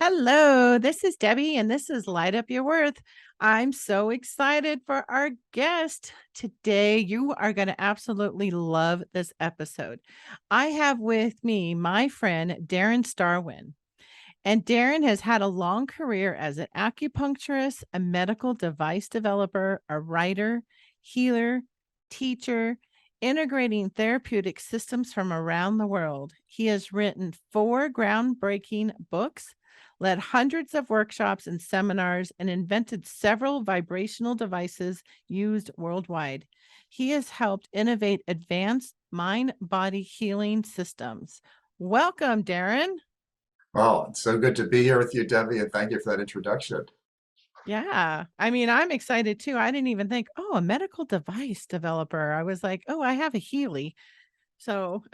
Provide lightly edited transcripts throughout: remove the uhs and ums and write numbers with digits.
Hello, this is Debbie, and this is Light Up Your Worth. I'm so excited for our guest today. You are going to absolutely love this episode. I have with me my friend, Darren Starwynn. And Darren has had a long career as an acupuncturist, a medical device developer, a writer, healer, teacher, integrating therapeutic systems from around the world. He has written 4 groundbreaking books, led hundreds of workshops and seminars, and invented several vibrational devices used worldwide. He has helped innovate advanced mind body healing systems. Welcome, Darren. Well, it's so good to be here with you, Debbie, and thank you for that introduction. Yeah. I mean, I'm excited too. I didn't even think, "Oh, a medical device developer." I was like, "Oh, I have a Healy." So,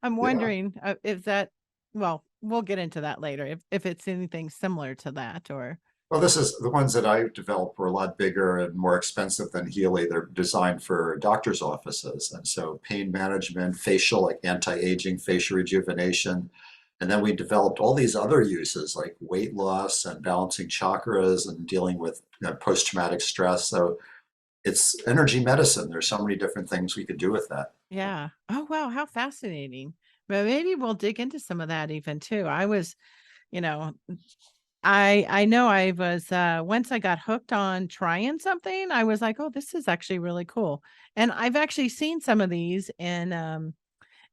I'm Yeah. wondering, if that well, we'll get into that later, if it's anything similar to that or Well, this is the ones that I developed were a lot bigger and more expensive than Healy. They're designed for doctors' offices. And so pain management, facial, like anti-aging, facial rejuvenation. And then we developed all these other uses like weight loss and balancing chakras and dealing with post-traumatic stress. So it's energy medicine. There's so many different things we could do with that. yeah. Oh, wow, how fascinating. But maybe we'll dig into some of that even too. I was, you know, I know I was, once I got hooked on trying something, I was like, "Oh, this is actually really cool." And I've actually seen some of these in,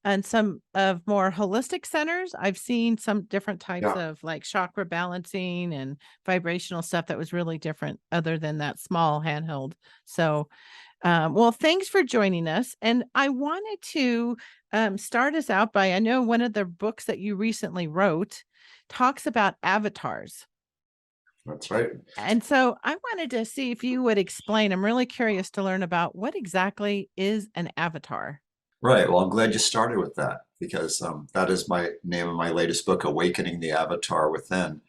and some of more holistic centers. I've seen some different types Yeah. of like chakra balancing and vibrational stuff that was really different other than that small handheld. So, well, thanks for joining us. And I wanted to start us out by I know one of the books that you recently wrote talks about avatars. That's right. And so I wanted to see if you would explain. I'm really curious to learn about what exactly is an avatar. Right. Well, I'm glad you started with that because that is my name of my latest book, Awakening the Avatar Within.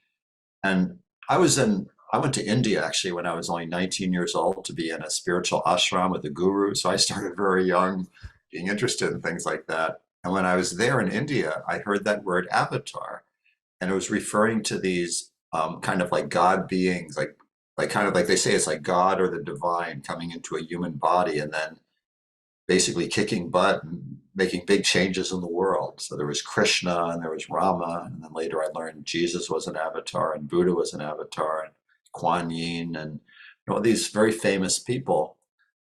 And I went to India actually when I was only 19 years old to be in a spiritual ashram with a guru. So I started very young, being interested in things like that. And when I was there in India, I heard that word avatar, and it was referring to these kind of like God beings, like kind of like they say it's like God or the divine coming into a human body, and then basically kicking butt and making big changes in the world. So there was Krishna and there was Rama, and then later I learned Jesus was an avatar and Buddha was an avatar and Kuan Yin and these very famous people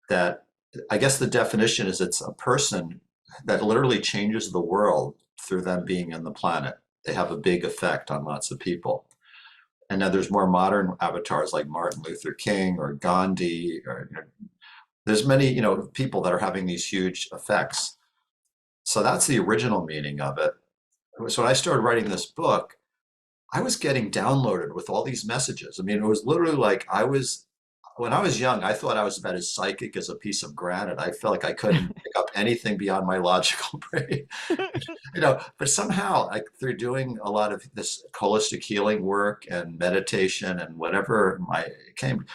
that I guess the definition is it's a person that literally changes the world through them being on the planet. They have a big effect on lots of people. And now there's more modern avatars like Martin Luther King or Gandhi or there's many, people that are having these huge effects. So that's the original meaning of it. So when I started writing this book, I was getting downloaded with all these messages. I mean, it was literally like when I was young, I thought I was about as psychic as a piece of granite. I felt like I couldn't pick up anything beyond my logical brain, but somehow, like through doing a lot of this holistic healing work and meditation and whatever my came,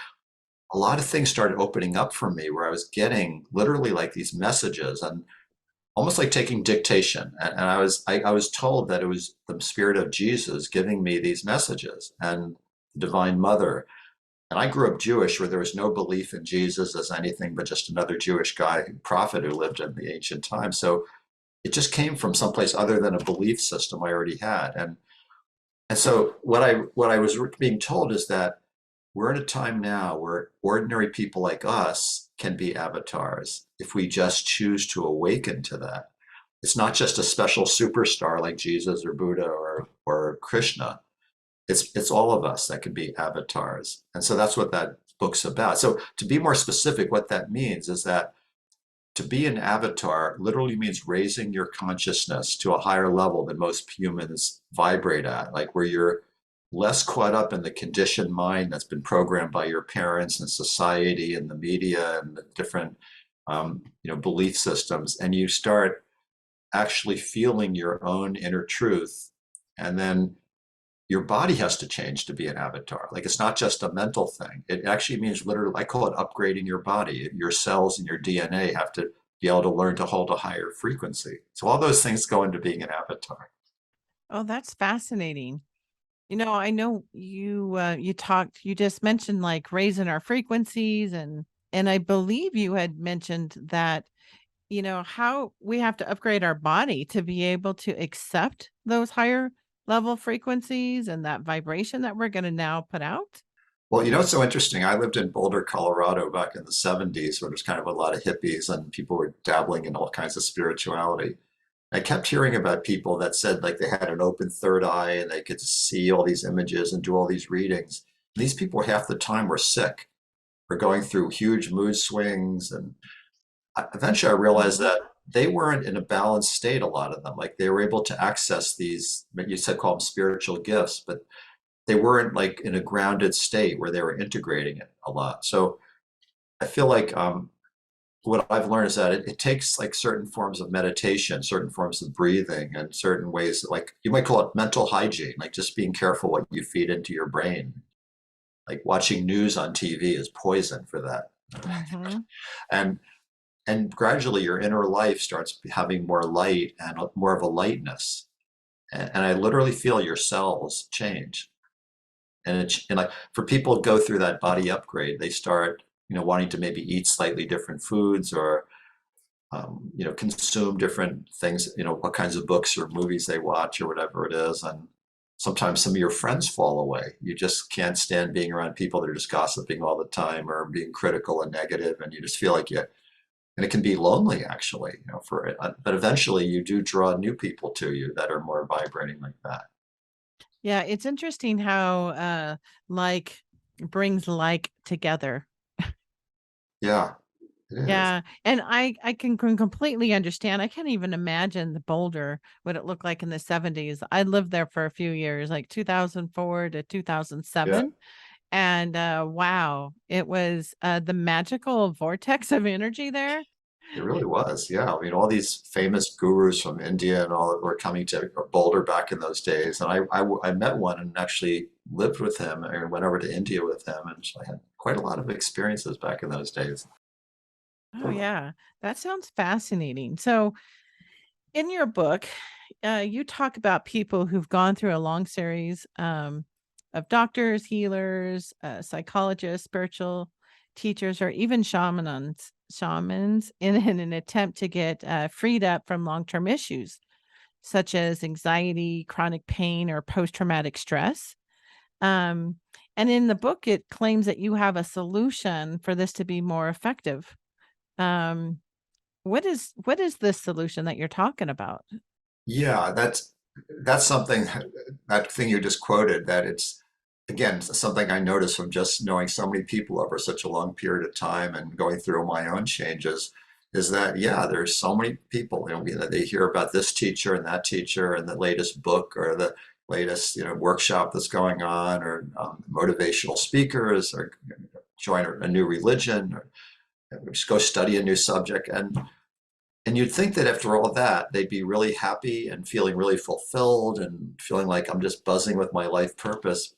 a lot of things started opening up for me where I was getting literally like these messages and almost like taking dictation. And I was told that it was the spirit of Jesus giving me these messages and the Divine Mother. And I grew up Jewish where there was no belief in Jesus as anything but just another Jewish guy, prophet who lived in the ancient times. So it just came from someplace other than a belief system I already had. And so what I was being told is that we're in a time now where ordinary people like us can be avatars if we just choose to awaken to that. It's not just a special superstar like Jesus or Buddha or Krishna. It's all of us that can be avatars. And so that's what that book's about. So to be more specific, what that means is that to be an avatar literally means raising your consciousness to a higher level than most humans vibrate at, like where you're less caught up in the conditioned mind that's been programmed by your parents and society and the media and the different belief systems, and you start actually feeling your own inner truth. And then your body has to change to be an avatar. Like it's not just a mental thing. It actually means literally, I call it upgrading your body. Your cells and your DNA have to be able to learn to hold a higher frequency. So all those things go into being an avatar. Oh, that's fascinating. I know you just mentioned like raising our frequencies and I believe you had mentioned that, how we have to upgrade our body to be able to accept those higher level frequencies and that vibration that we're going to now put out. Well, it's so interesting. I lived in Boulder, Colorado back in the 70s, where there's kind of a lot of hippies and people were dabbling in all kinds of spirituality. I kept hearing about people that said like they had an open third eye and they could see all these images and do all these readings. These people half the time were sick or going through huge mood swings. And eventually I realized Mhm. that they weren't in a balanced state, a lot of them. Like they were able to access these, you said call them spiritual gifts, but they weren't like in a grounded state where they were integrating it a lot. So I feel like what I've learned is that it takes like certain forms of meditation, certain forms of breathing, and certain ways, like you might call it mental hygiene, like just being careful what you feed into your brain. Like watching news on TV is poison for that. Mhm. And and gradually your inner life starts having more light and more of a lightness. And I literally feel your cells change. And like for people who go through that body upgrade, they start, wanting to maybe eat slightly different foods or consume different things, what kinds of books or movies they watch or whatever it is. And sometimes some of your friends fall away. You just can't stand being around people that are just gossiping all the time or being critical and negative, and you just feel like and it can be lonely actually, for it. But eventually you do draw new people to you that are more vibrating like that. Yeah, it's interesting how like brings like together. Yeah, it is. Yeah, and I can completely understand. I can't even imagine the Boulder, what it looked like in the 70s. I lived there for a few years, like 2004 to Yeah. 2007, and, wow, it was, the magical vortex of energy there. It really was, yeah. I mean, all these famous gurus from India and all that were coming to Boulder back in those days. And I met one and actually lived with him and went over to India with him. And so I had quite a lot of experiences back in those days. Oh, yeah, that sounds fascinating. So, in your book, you talk about people who've gone through a long series, of doctors, healers, psychologists, spiritual teachers, or even shamans in an attempt to get, freed up from long-term issues, such as anxiety, chronic pain, or post-traumatic stress. Um, and in the book, it claims that you have a solution for this to be more effective. Um, what is this solution that you're talking about? Yeah, that's something, that thing you just quoted, that it's again something I noticed from just knowing so many people over such a long period of time and going through my own changes, is that yeah, there's so many people, that they hear about this teacher and that teacher and the latest book or the latest workshop that's going on, or motivational speakers, or join a new religion, or just go study a new subject. And you'd think that after all that, they'd be really happy and feeling really fulfilled and feeling like I'm just buzzing with my life purpose.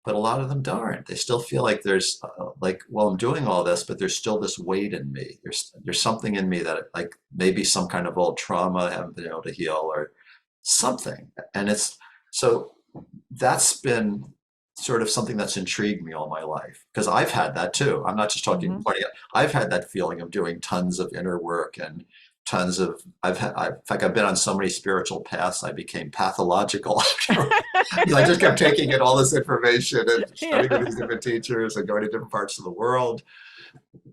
But a lot of them aren't. They still feel like there's like, well, I'm doing all this, but there's still this weight in me. There's something in me that like maybe some kind of old trauma I haven't been able to heal or something. And it's so that's been sort of something that's intrigued me all my life because I've had that too. I'm not just talking Mhm. plenty. I've had that feeling of doing tons of inner work and tons of in fact I've been on so many spiritual paths I became pathological. I just kept taking in all this information and studying with Yeah. these different teachers and going to different parts of the world.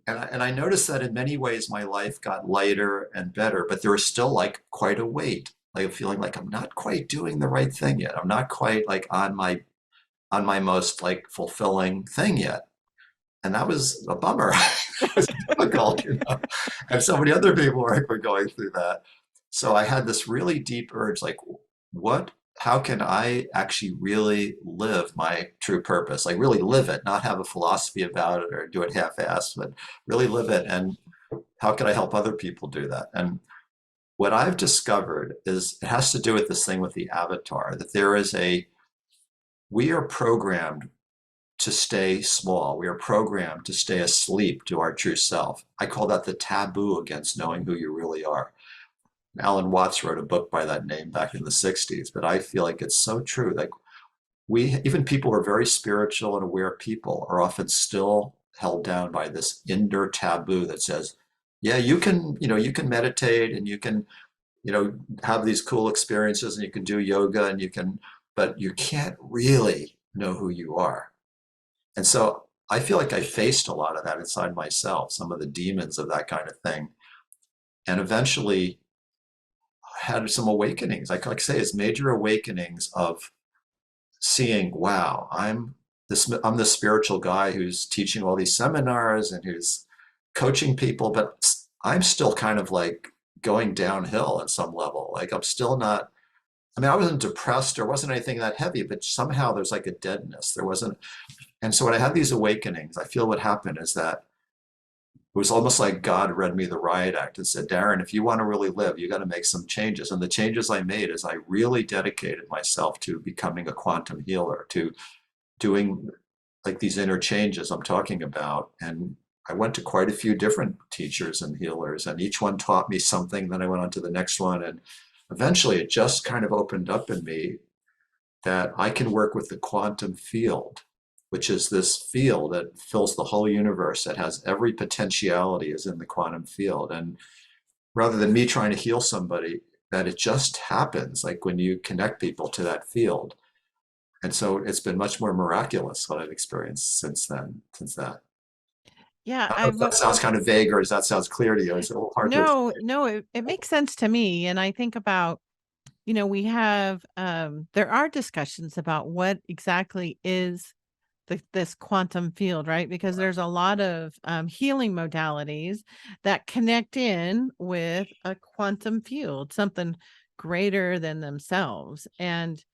And I noticed that in many ways my life got lighter and better, but there was still like quite a weight, like feeling like I'm not quite doing the right thing yet. I'm not quite like on my most like fulfilling thing yet. And that was a bummer. It was difficult, and so many other people were going through that. So I had this really deep urge, like, what, how can I actually really live my true purpose? Like really live it, not have a philosophy about it or do it half-assed, but really live it. And how can I help other people do that? And what I've discovered is it has to do with this thing with the avatar, that we are programmed to stay small. We are programmed to stay asleep to our true self. I call that the taboo against knowing who you really are. Alan Watts wrote a book by that name back in the 60s, but I feel like it's so true. Like we, even people who are very spiritual and aware people, are often still held down by this inner taboo that says, yeah, you can, you can meditate and you can, have these cool experiences and you can do yoga and you can, but you can't really know who you are. And so I feel like I faced a lot of that inside myself, some of the demons of that kind of thing. And eventually had some awakenings. Like I say, it's major awakenings of seeing, wow, I'm the spiritual guy who's teaching all these seminars and who's coaching people, but I'm still kind of like going downhill at some level. Like I'm still not, I mean, I wasn't depressed or wasn't anything that heavy, but somehow there's like a deadness. There wasn't. And so when I had these awakenings, I feel what happened is that it was almost like God read me the riot act and said, Darren, if you want to really live, you got to make some changes. And the changes I made is I really dedicated myself to becoming a quantum healer, to doing like these inner changes I'm talking about. And I went to quite a few different teachers and healers, and each one taught me something. Then I went on to the next one. And eventually it just kind of opened up in me that I can work with the quantum field, which is this field that fills the whole universe, that has every potentiality is in the quantum field. And rather than me trying to heal somebody, that it just happens, like when you connect people to that field. And so it's been much more miraculous what I've experienced since then, since that. Yeah, I don't know if I've that sounds kind of vague or does that sounds clear to you? It's a little hard to no, explain. no, it makes sense to me. And I think about, we have there are discussions about what exactly is this quantum field, right? Because there's a lot of healing modalities that connect in with a quantum field, something greater than themselves. And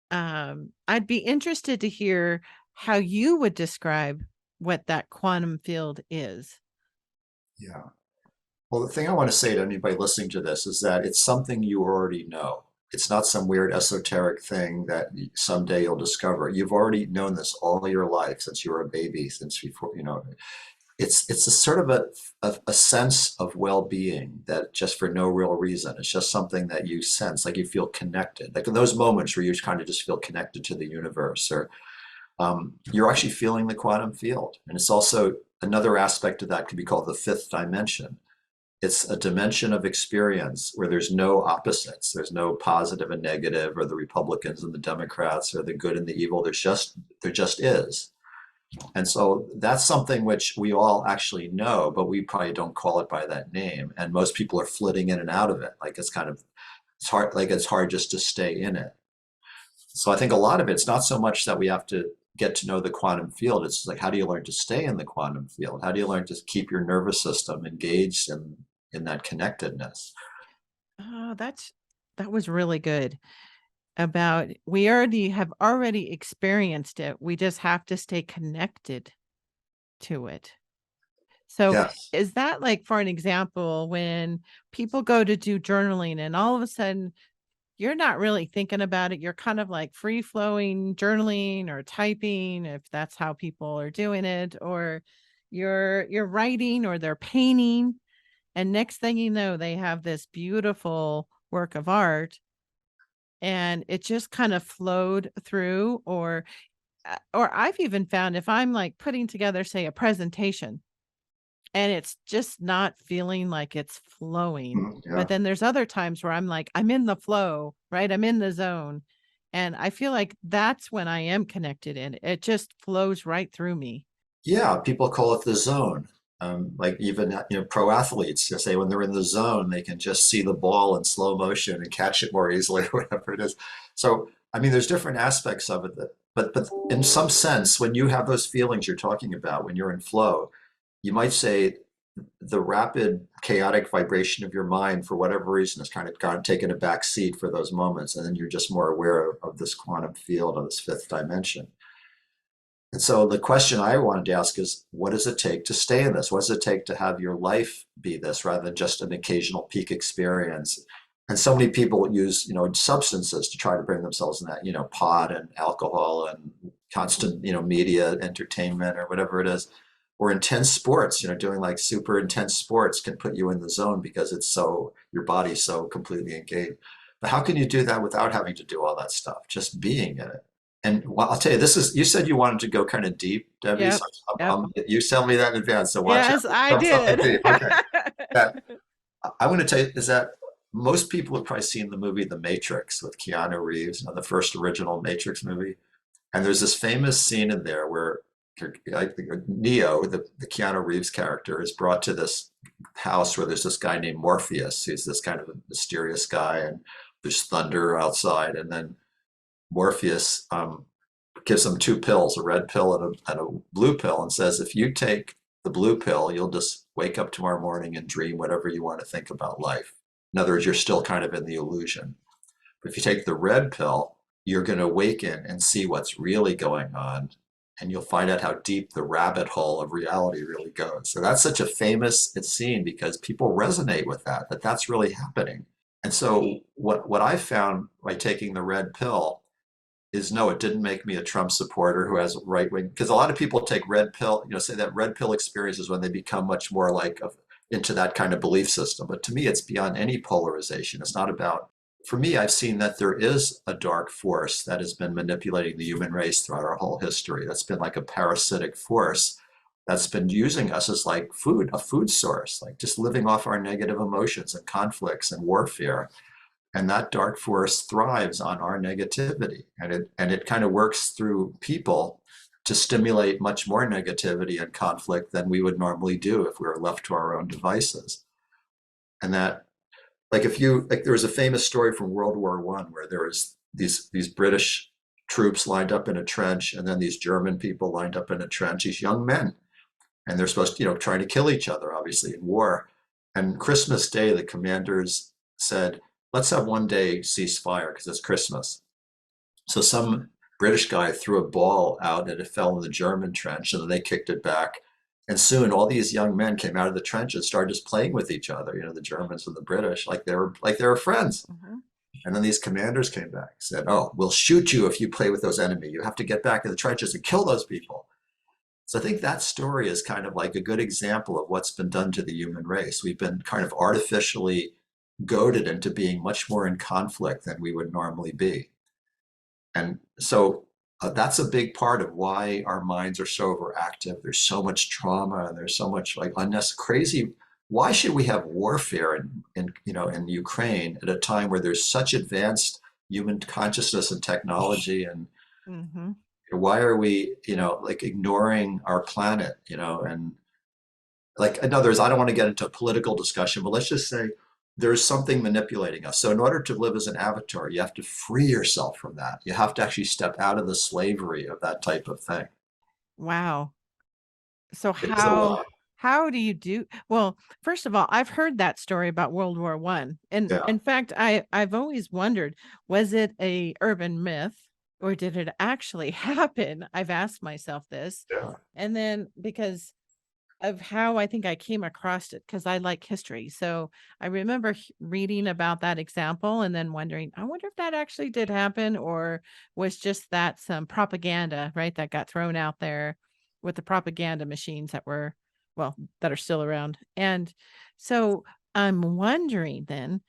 I'd be interested to hear how you would describe what that quantum field is. Yeah. Well, the thing I want to say to anybody listening to this is that it's something you already know. It's not some weird esoteric thing that someday you'll discover. You've already known this all your life since you were a baby, since before, it's a sort of a sense of well-being that just for no real reason. It's just something that you sense, like you feel connected. Like in those moments where you kind of just feel connected to the universe, or you're actually feeling the quantum field. And it's also another aspect of that could be called the fifth dimension. It's a dimension of experience where there's no opposites. There's no positive and negative, or the Republicans and the Democrats, or the good and the evil. There just is. And so that's something which we all actually know, but we probably don't call it by that name. And most people are flitting in and out of it. Like it's hard just to stay in it. So I think a lot of it's not so much that we have to get to know the quantum field. It's like, how do you learn to stay in the quantum field? How do you learn to keep your nervous system engaged in that connectedness? Oh, that was really good. About we already have already experienced it. We just have to stay connected to it. So, Yes. is that like, for an example, when people go to do journaling and all of a sudden you're not really thinking about it, you're kind of like free flowing journaling or typing, if that's how people are doing it, or you're writing or they're painting, and next thing you know, they have this beautiful work of art and it just kind of flowed through. Or I've even found if I'm like putting together, say, a presentation and it's just not feeling like it's flowing. Mhm. But Yeah. then there's other times where I'm like, I'm in the flow, right? I'm in the zone. And I feel like that's when I am connected in. It just flows right through me. Yeah, people call it the zone. Like even pro athletes, they say when they're in the zone, they can just see the ball in slow motion and catch it more easily, or whatever it is. So I mean, there's different aspects of it that, but in some sense, when you have those feelings you're talking about, when you're in flow, you might say the rapid chaotic vibration of your mind, for whatever reason, has kind of gone taken a back seat for those moments, and then you're just more aware of this quantum field, of this fifth dimension. And so the question I wanted to ask is, what does it take to stay in this? What does it take to have your life be this rather than just an occasional peak experience? And so many people use, substances to try to bring themselves in that, pot and alcohol and constant, media entertainment or whatever it is, or intense sports, doing like super intense sports can put you in the zone because your body's so completely engaged. But how can you do that without having to do all that stuff? Just being in it. And well, I'll tell you, you said you wanted to go kind of deep, Debbie. So Yep. Yep. you tell me that in advance. So watch out Yes, I from something did. deep. Okay. That, I want to tell you is that most people have probably seen the movie The Matrix with Keanu Reeves, the first original Matrix movie. And there's this famous scene in there where like Neo, the Keanu Reeves character, is brought to this house where there's this guy named Morpheus. He's this kind of a mysterious guy, and there's thunder outside. And then Morpheus gives him two pills, a red pill and a blue pill, and says, if you take the blue pill, you'll just wake up tomorrow morning and dream whatever you want to think about life. In other words, you're still kind of in the illusion. But if you take the red pill, you're going to awaken and see what's really going on. And you'll find out how deep the rabbit hole of reality really goes. So that's such a famous scene because people resonate with that that's really happening. And so what I found by taking the red pill is no, it didn't make me a Trump supporter who has right wing, because a lot of people take red pill, say that red pill experience is when they become much more into that kind of belief system. But to me, it's beyond any polarization. It's not about, for me, I've seen that there is a dark force that has been manipulating the human race throughout our whole history. That's been like a parasitic force that's been using us as like a food source, like just living off our negative emotions and conflicts and warfare. And that dark force thrives on our negativity, and it kind of works through people to stimulate much more negativity and conflict than we would normally do if we were left to our own devices. And that, like, if you like, there was a famous story from World War I where there was these British troops lined up in a trench, and then these German people lined up in a trench, these young men, and they're supposed to, trying to kill each other, obviously, in war. And Christmas Day, the commanders said, let's have one day ceasefire because it's Christmas. So some British guy threw a ball out and it fell in the German trench, and then they kicked it back. And soon all these young men came out of the trench and started just playing with each other, the Germans and the British, like they were friends. Mhm. And then these commanders came back, said, oh, we'll shoot you if you play with those enemies. You have to get back in the trenches and kill those people. So I think that story is kind of like a good example of what's been done to the human race. We've been kind of artificially goaded into being much more in conflict than we would normally be. And so that's a big part of why our minds are so overactive. There's so much trauma and there's so much like unnecessary crazy. Why should we have warfare in Ukraine at a time where there's such advanced human consciousness and technology, and Mhm. why are we like ignoring our planet, and like, in other words, I don't want to get into a political discussion, but let's just say there's something manipulating us. So in order to live as an avatar, you have to free yourself from that. You have to actually step out of the slavery of that type of thing. Wow. So It is a lot. how do you do well, first of all, I've heard that story about World War One. And Yeah, in fact, I've always wondered, was it a urban myth or did it actually happen? I've asked myself this. yeah, And then because of how I think I came across it, because I like history. So I remember reading about that example and then wondering, I wonder if that actually did happen or was just that some propaganda, right? That got thrown out there with the propaganda machines that were, well, that are still around. And so I'm wondering then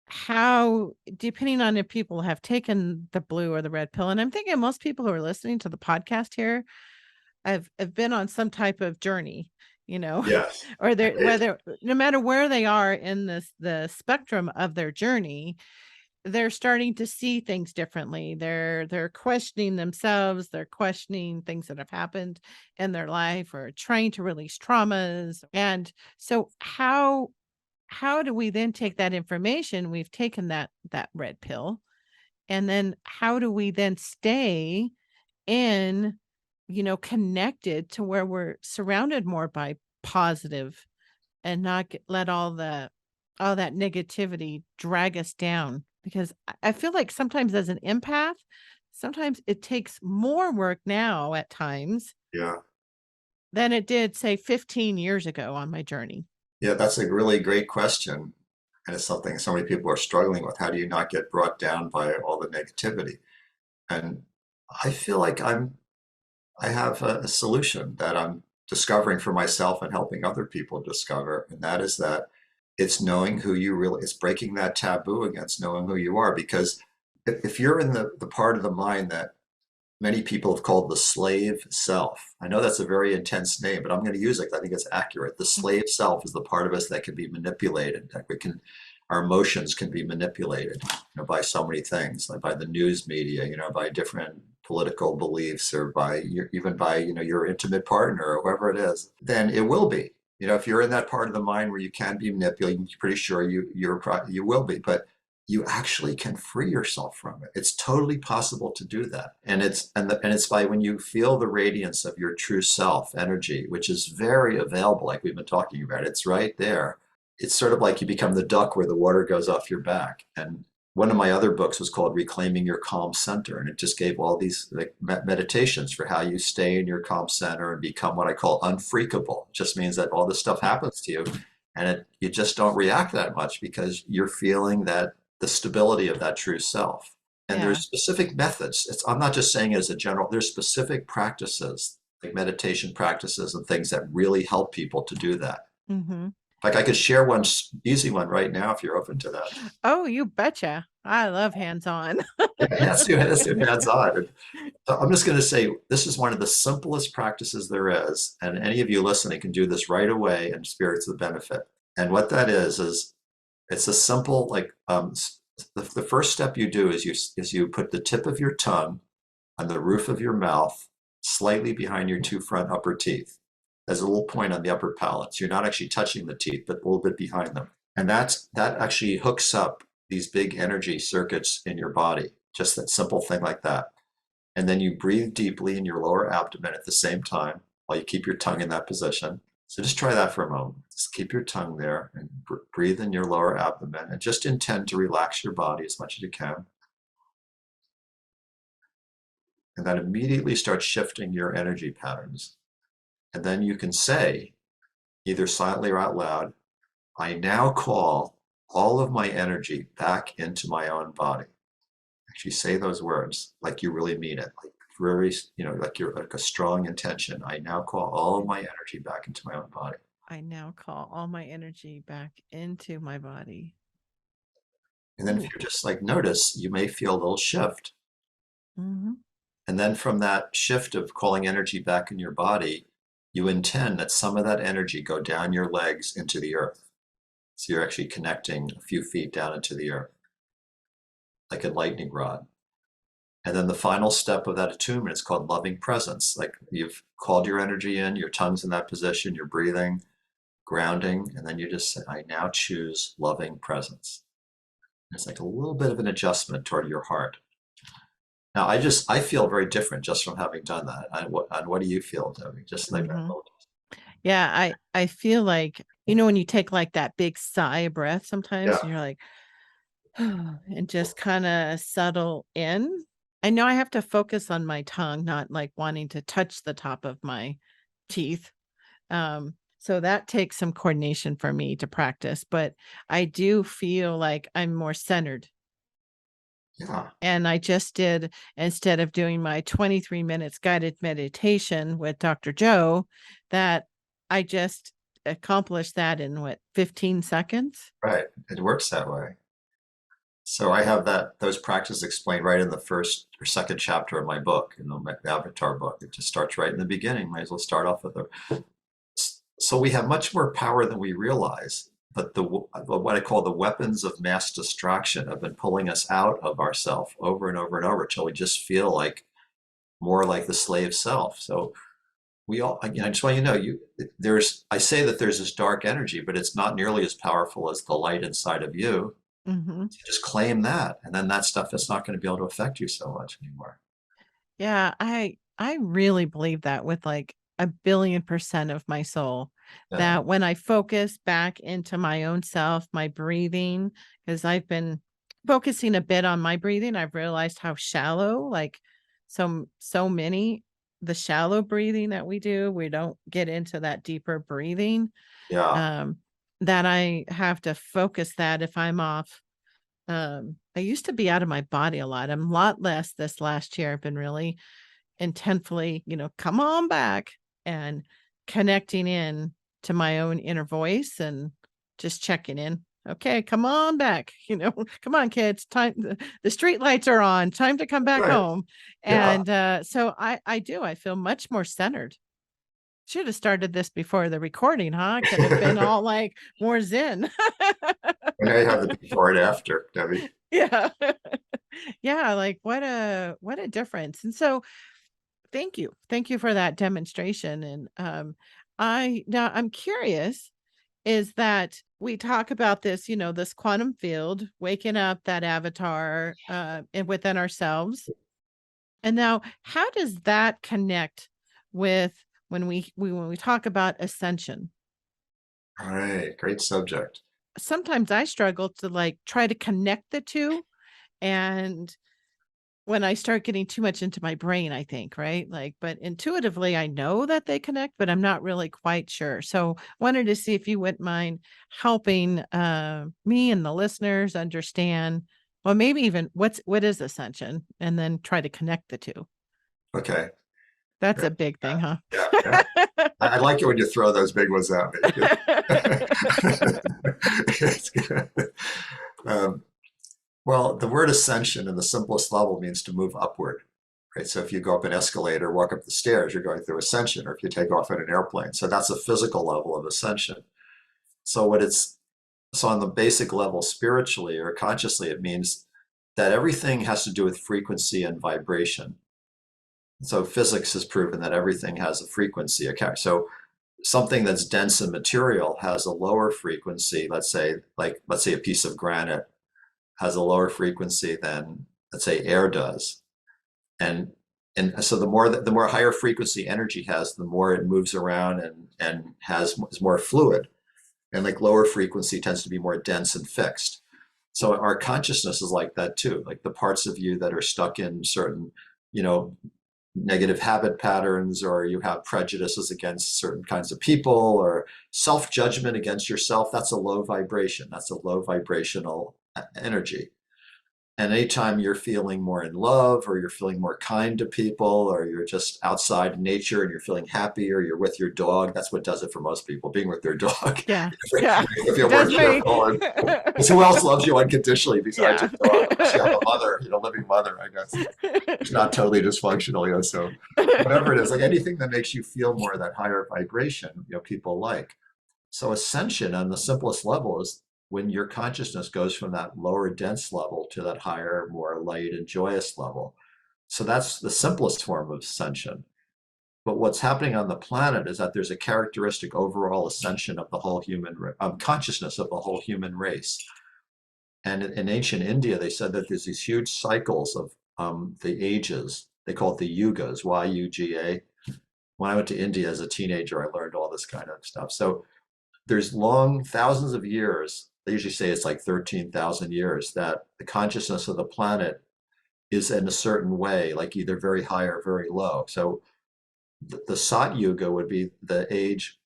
how, depending on if people have taken the blue or the red pill, and I'm thinking most people who are listening to the podcast here have been on some type of journey, yes. or they're It- whether no matter where they are in the spectrum of their journey, they're starting to see things differently. They're questioning themselves, they're questioning things that have happened in their life or trying to release traumas. And so how do we then take that information? We've taken that red pill, and then how do we then stay in, connected to where we're surrounded more by positive and not let all that negativity drag us down? Because I feel like sometimes as an empath, sometimes it takes more work now at times yeah, than it did, say, 15 years ago on my journey. yeah, that's a really great question. And it's something so many people are struggling with. How do you not get brought down by all the negativity? And I feel like I have a solution that I'm discovering for myself and helping other people discover, and that is that it's knowing who you really, it's breaking that taboo against knowing who you are. Because if you're in the part of the mind that many people have called the slave self. I know that's a very intense name, but I'm going to use it because I think it's accurate. The slave self is the part of us that can be manipulated. That we can, our emotions can be manipulated, by so many things, like by the news media, by different political beliefs, or by even by your intimate partner or whoever it is. Then it will be. If you're in that part of the mind where you can be manipulated, I'm pretty sure you will be. But you actually can free yourself from it. It's totally possible to do that. And it's by when you feel the radiance of your true self energy, which is very available, like we've been talking about. It's right there. It's sort of like you become the duck where the water goes off your back. And one of my other books was called Reclaiming Your Calm Center, and it just gave all these like meditations for how you stay in your calm center and become what I call unfreakable. It just means that all this stuff happens to you, and you just don't react that much because you're feeling that the stability of that true self. And there's Yeah. specific methods. I'm not just saying it as a general, there's specific practices, like meditation practices and things that really help people to do that. Mhm. Like I could share one easy one right now if you're open to that. Oh, you betcha. I love hands-on. Yeah, let's do hands-on. So I'm just going to say this is one of the simplest practices there is, and any of you listening can do this right away and experience the benefit. And what that is it's a simple like the first step you do is you put the tip of your tongue on the roof of your mouth, slightly behind your two front upper teeth. There's a little point on the upper palate. So you're not actually touching the teeth, but a little bit behind them. And that actually hooks up these big energy circuits in your body. Just that simple thing like that. And then you breathe deeply in your lower abdomen at the same time while you keep your tongue in that position. So just try that for a moment. Just keep your tongue there and breathe in your lower abdomen and just intend to relax your body as much as you can. And then immediately start shifting your energy patterns. And then you can say, either silently or out loud, I now call all of my energy back into my own body. Actually say those words like you really mean it, like very, like you're like a strong intention. I now call all of my energy back into my own body. I now call all my energy back into my body. And then if Ooh. you just like notice, you may feel a little shift. Mhm. And then from that shift of calling energy back in your body, you intend that some of that energy go down your legs into the earth. So you're actually connecting a few feet down into the earth, like a lightning rod. And then the final step of that attunement is called loving presence. Like you've called your energy in, your tongue's in that position, you're breathing, grounding, and then you just say, I now choose loving presence. It's like a little bit of an adjustment toward your heart. Now, I feel very different just from having done that. And what do you feel, Debbie? Just like that Mhm. little, Yeah, I feel like, when you take like that big sigh breath sometimes yeah, and you're like, and just kinda settle in. I know I have to focus on my tongue, not like wanting to touch the top of my teeth. So that takes some coordination for me to practice, but I do feel like I'm more centered. yeah, And I just did, instead of doing my 23 minutes guided meditation with Dr. Joe, that I just accomplished that in what, 15 seconds? right. It works that way. So I have those practices explained right in the first or second chapter of my book, the Avatar book. It just starts right in the beginning. Might as well start off with a. So we have much more power than we realize, but what I call the weapons of mass distraction have been pulling us out of ourself over and over and over until we just feel like more like the slave self. So we all, again, I just want you to know, I say that there's this dark energy, but it's not nearly as powerful as the light inside of you. Mhm. So just claim that, and then that stuff is not going to be able to affect you so much anymore. Yeah, I really believe that with like 1,000,000,000% of my soul, Yeah, that when I focus back into my own self, my breathing, because I've been focusing a bit on my breathing, I've realized how shallow, like so many the shallow breathing that we don't get into that deeper breathing. yeah, Um, that I have to focus that if I'm off. I used to be out of my body a lot. I'm a lot less this last year. I've been really intentfully, come on back and connecting in to my own inner voice and just checking in. Okay, come on back. Come on, kids. Time. The street lights are on. Time to come back Right. home. Yeah. And so I do. I feel much more centered. Should have started this before the recording, huh? Could have been all like more zen. And now you have the before and after, Debbie. Yeah. Yeah, like what a difference. And so thank you. Thank you for that demonstration. And I'm curious is that we talk about this, this quantum field, waking up that avatar and within ourselves. And now how does that connect with when we talk about ascension? All right. Great subject. Sometimes I struggle to like try to connect the two, and when I start getting too much into my brain, I think, right? Like, but intuitively, I know that they connect, but I'm not really quite sure. So, wanted to see if you wouldn't mind helping me and the listeners understand, well, maybe even what is ascension, and then try to connect the two. Okay. That's Yeah. a big thing, huh? Yeah. Yeah. I like it when you throw those big ones at me. It's good. Um, well, the word ascension in the simplest level means to move upward, right? So if you go up an escalator, walk up the stairs, you're going through ascension, or if you take off in an airplane. So that's a physical level of ascension. So on the basic level, spiritually or consciously, it means that everything has to do with frequency and vibration. So physics has proven that everything has a frequency. So something that's dense and material has a lower frequency. Let's say a piece of granite has a lower frequency than, let's say, air does. And and so the more higher frequency energy has, the more it moves around and is more fluid. And like lower frequency tends to be more dense and fixed. So our consciousness is like that too. Like the parts of you that are stuck in certain, you know, negative habit patterns, or you have prejudices against certain kinds of people, or self-judgment against yourself, that's a low vibration. That's a low vibrational energy. And anytime you're feeling more in love, or you're feeling more kind to people, or you're just outside in nature and you're feeling happy, or you're with your dog, that's what does it for most people, being with their dog. Yeah, yeah, They it feel more does me. cheerful. And because who else loves you unconditionally besides Yeah. your dog? Unless you have a mother, living mother, I guess. It's not totally dysfunctional, so whatever it is, like anything that makes you feel more of that higher vibration, people like. So ascension on the simplest level is when your consciousness goes from that lower dense level to that higher, more light and joyous level. So that's the simplest form of ascension. But what's happening on the planet is that there's a characteristic overall ascension of the whole consciousness of the whole human race. And in ancient India, they said that there's these huge cycles of the ages. They call it the yugas, Y-U-G-A. When I went to India as a teenager, I learned all this kind of stuff. So there's long thousands of years. They usually say it's like 13,000 years that the consciousness of the planet is in a certain way, like either very high or very low. So the Sat Yuga would be the age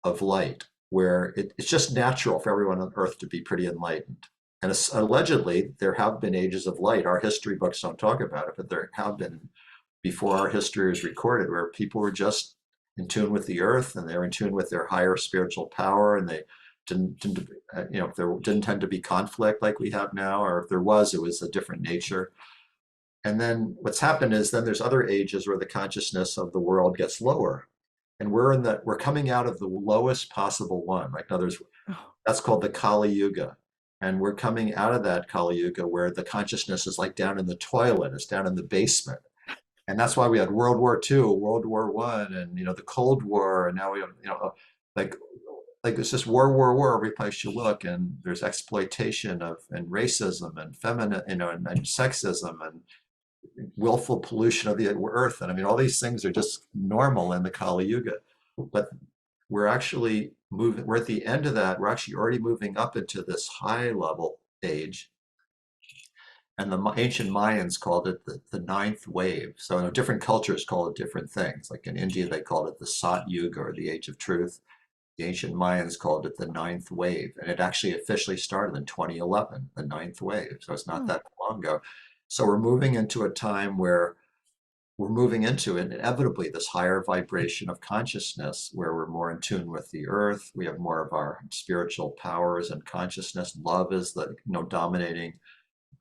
of light, where it's just natural for everyone on Earth to be pretty enlightened. And allegedly, there have been ages of light. Our history books don't talk about it, but there have been before our history is recorded, where people were just in tune with the earth, and they're in tune with their higher spiritual power, and they didn't if there didn't tend to be conflict like we have now, or if there was, it was a different nature. And then what's happened is then there's other ages where the consciousness of the world gets lower, and we're coming out of the lowest possible one. Like, in other words, Oh, that's called the Kali Yuga. And we're coming out of that Kali Yuga where the consciousness is like down in the toilet, it's down in the basement. And that's why we had World War II, World War One, and the Cold War, and now we have like it's just war every place you look, and there's exploitation of and racism and feminine and sexism and willful pollution of the earth, and I mean all these things are just normal in the Kali Yuga, but we're at the end of that. We're actually already moving up into this high level age. And the ancient Mayans called it the ninth wave. So different cultures call it different things. Like in India, they called it the Sat Yuga, or the Age of Truth. The ancient Mayans called it the ninth wave. And it actually officially started in 2011, the ninth wave. So it's not oh, that long ago. So we're moving into a time where we're moving into inevitably this higher vibration of consciousness where we're more in tune with the earth. We have more of our spiritual powers and consciousness. Love is the dominating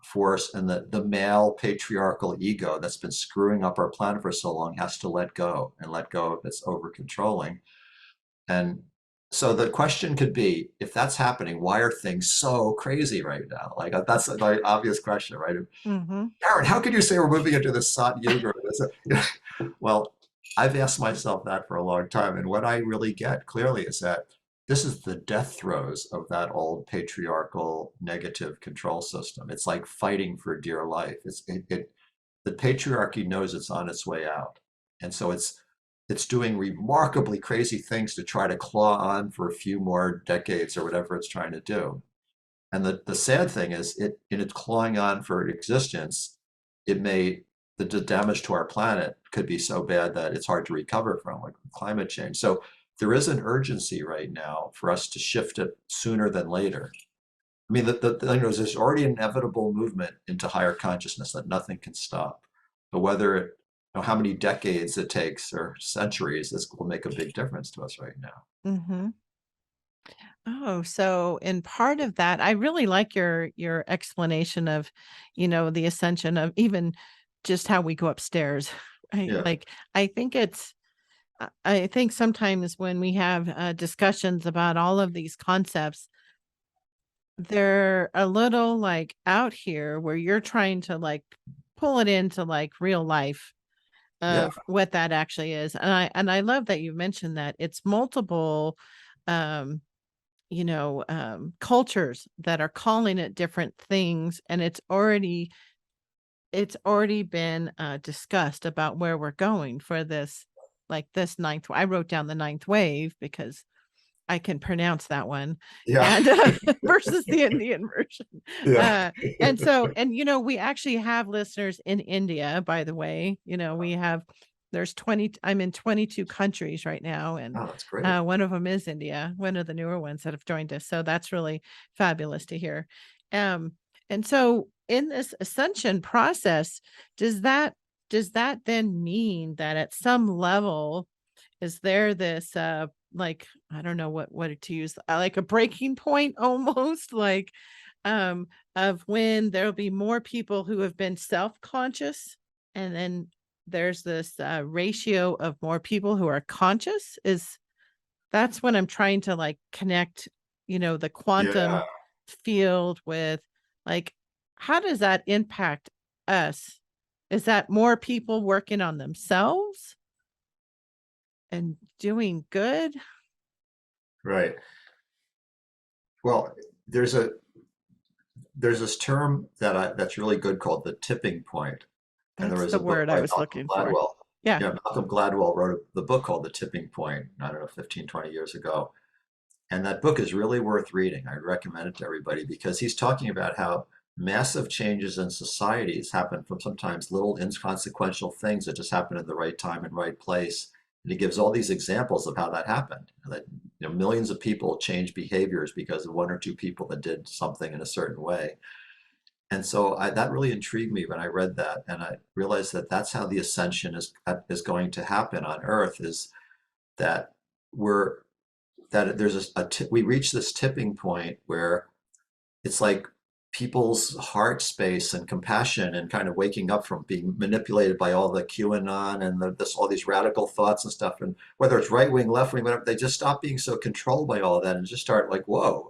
force, and the male patriarchal ego that's been screwing up our planet for so long has to let go of its over controlling. And so the question could be, if that's happening, why are things so crazy right now? Like that's a very obvious question, right? Mm-hmm. Darren, how could you say we're moving into this Sat Yuga? Well, I've asked myself that for a long time, and what I really get clearly is that this is the death throes of that old patriarchal negative control system. It's like fighting for dear life. The patriarchy knows it's on its way out, and so it's doing remarkably crazy things to try to claw on for a few more decades or whatever it's trying to do. And the sad thing is, in its clawing on for existence, it may the damage to our planet could be so bad that it's hard to recover from, like climate change. So there is an urgency right now for us to shift it sooner than later. I mean, the thing is, there's already an inevitable movement into higher consciousness that nothing can stop. But whether it, how many decades it takes or centuries, this will make a big difference to us right now. Mm-hmm. Oh, so in part of that, I really like your explanation of, the ascension of even just how we go upstairs. Right? Yeah, Like I think I think sometimes when we have discussions about all of these concepts, they're a little like out here where you're trying to like pull it into like real life yeah, of what that actually is. And I love that you mentioned that it's multiple um cultures that are calling it different things, and it's already been discussed about where we're going for this, like this ninth. I wrote down the ninth wave because I can pronounce that one, yeah, and versus the Indian version. yeah. Uh, and so, and we actually have listeners in India, by the way. We have there's 20, I'm in 22 countries right now, and Oh, that's great. one of them is India, one of the newer ones that have joined us. So that's really fabulous to hear. Um, and so in this ascension process, does that does that then mean that at some level is there this like I don't know what to use, like a breaking point almost like um of when there'll be more people who have been self-conscious, and then there's this ratio of more people who are conscious? Is That's when I'm trying to like connect, the Yeah, quantum field with, like, how does that impact us? Is that more people working on themselves and doing good? right. Well, there's a there's this term that's really good called the tipping point. And there That's was the a book word I by was Malcolm looking for. Gladwell. Yeah. Yeah, Malcolm Gladwell wrote the book called The Tipping Point, I don't know, 15, 20 years ago. And that book is really worth reading. I recommend it to everybody because he's talking about how massive changes in societies happen from sometimes little inconsequential things that just happen at the right time and right place. And he gives all these examples of how that happened. That millions of people change behaviors because of one or two people that did something in a certain way. And so that really intrigued me when I read that, and I realized that that's how the ascension is going to happen on Earth. Is that we're there's we reach this tipping point where it's like people's heart space and compassion and kind of waking up from being manipulated by all the QAnon and all these radical thoughts and stuff, and whether it's right wing, left wing, whatever, they just stop being so controlled by all of that and just start like, whoa,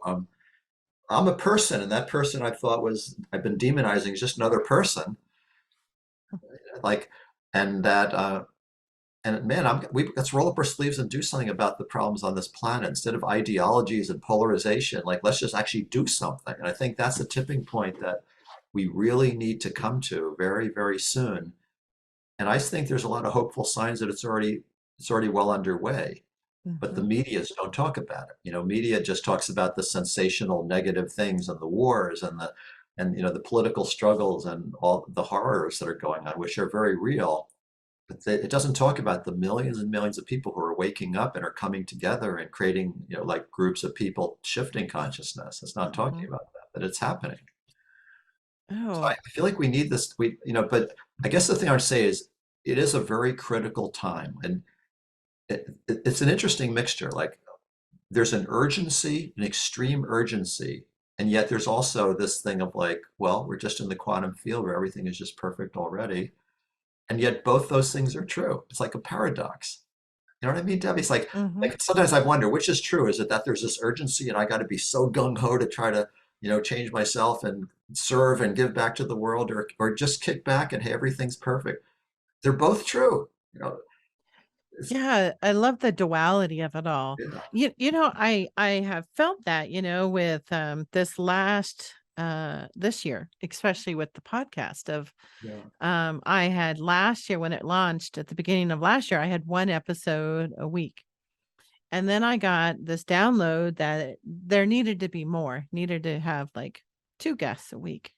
I'm a person, and that person I've been demonizing is just another person, like, and that and man, let's roll up our sleeves and do something about the problems on this planet instead of ideologies and polarization. Like, let's just actually do something. And I think that's a tipping point that we really need to come to very, very soon. And I think there's a lot of hopeful signs that it's already well underway. But the Mhm. medias don't talk about it. Media just talks about the sensational negative things and the wars and the political struggles and all the horrors that are going on, which are very real. But it doesn't talk about the millions and millions of people who are waking up and are coming together and creating, like groups of people shifting consciousness. It's not talking Mhm. about that, but it's happening. So I Oh. feel like we need this. But I guess the thing I would say is it is a very critical time, and it's an interesting mixture. Like there's an urgency, an extreme urgency, and yet there's also this thing of like, well, we're just in the quantum field where everything is just perfect already, and yet both those things are true. It's like a paradox. You know what I mean, Debbie? It's Mhm. like sometimes I wonder which is true. Is it that there's this urgency and I got to be so gung ho to try to, change myself and serve and give back to the world, or just kick back and hey, everything's perfect. They're both true. It's, Yeah, I love the duality of it all. yeah, I have felt that, with this year, especially with the podcast of yeah. I had last year when it launched at the beginning of last year, I had one episode a week. And then I got this download that there needed to be more, needed to have like two guests a week.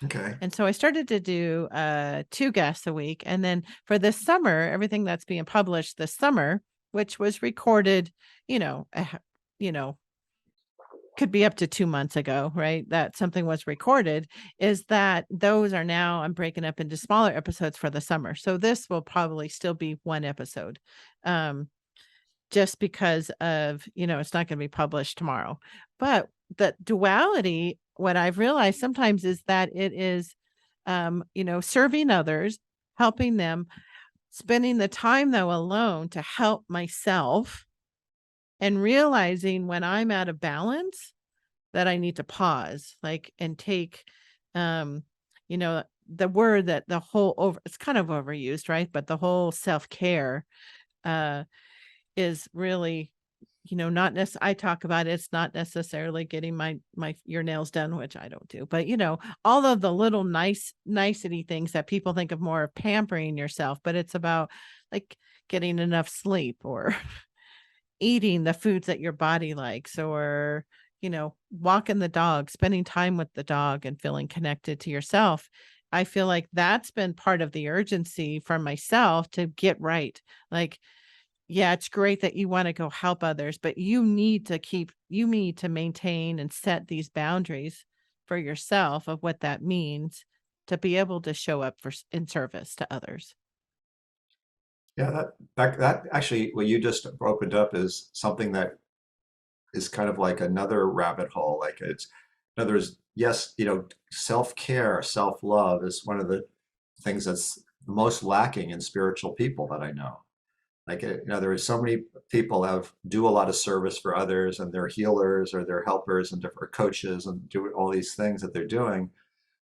Okay. And so I started to do 2 guests a week, and then for this summer, everything that's being published this summer, which was recorded, you know, a h you know, could be up to 2 months ago, right? That something was recorded, is that those are now I'm breaking up into smaller episodes for the summer. So this will probably still be 1 episode, um, just because of, it's not gonna be published tomorrow. But the duality, what I've realized sometimes is that it is serving others, helping them, spending the time though alone to help myself and realizing when I'm out of balance that I need to pause, like, and take, um, the word that the whole over it's kind of overused, right? But the whole self-care, uh, is really not I talk about it's not necessarily getting your nails done, which I don't do, but all of the little nicety things that people think of more of pampering yourself, but it's about like getting enough sleep or eating the foods that your body likes or walking the dog, spending time with the dog and feeling connected to yourself. I feel like that's been part of the urgency for myself to get right. Like, yeah, it's great that you wanna go help others, but you need to maintain and set these boundaries for yourself of what that means to be able to show up in service to others. Yeah, that actually what you just opened up is something that is kind of like another rabbit hole. Like it's, in other words, yes, self-care, self-love is one of the things that's most lacking in spiritual people that I know. Like, there are so many people have do a lot of service for others and they're healers or they're helpers and different coaches and do all these things that they're doing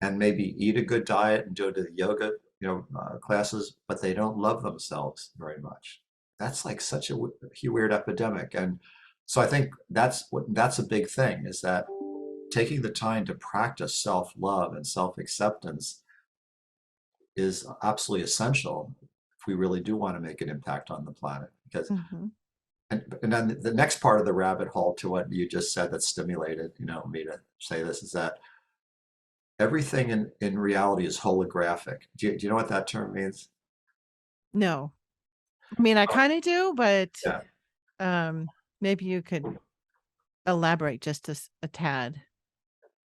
and maybe eat a good diet and go to the yoga, classes, but they don't love themselves very much. That's like such a weird epidemic. And so I think that's a big thing is that taking the time to practice self-love and self-acceptance is absolutely essential if we really do want to make an impact on the planet. Because Mhm. and then the next part of the rabbit hole to what you just said that stimulated, me to say this is that everything in reality is holographic. Do you know what that term means? No. I mean, I Oh, kinda do, but, yeah. um, maybe you could elaborate just a tad.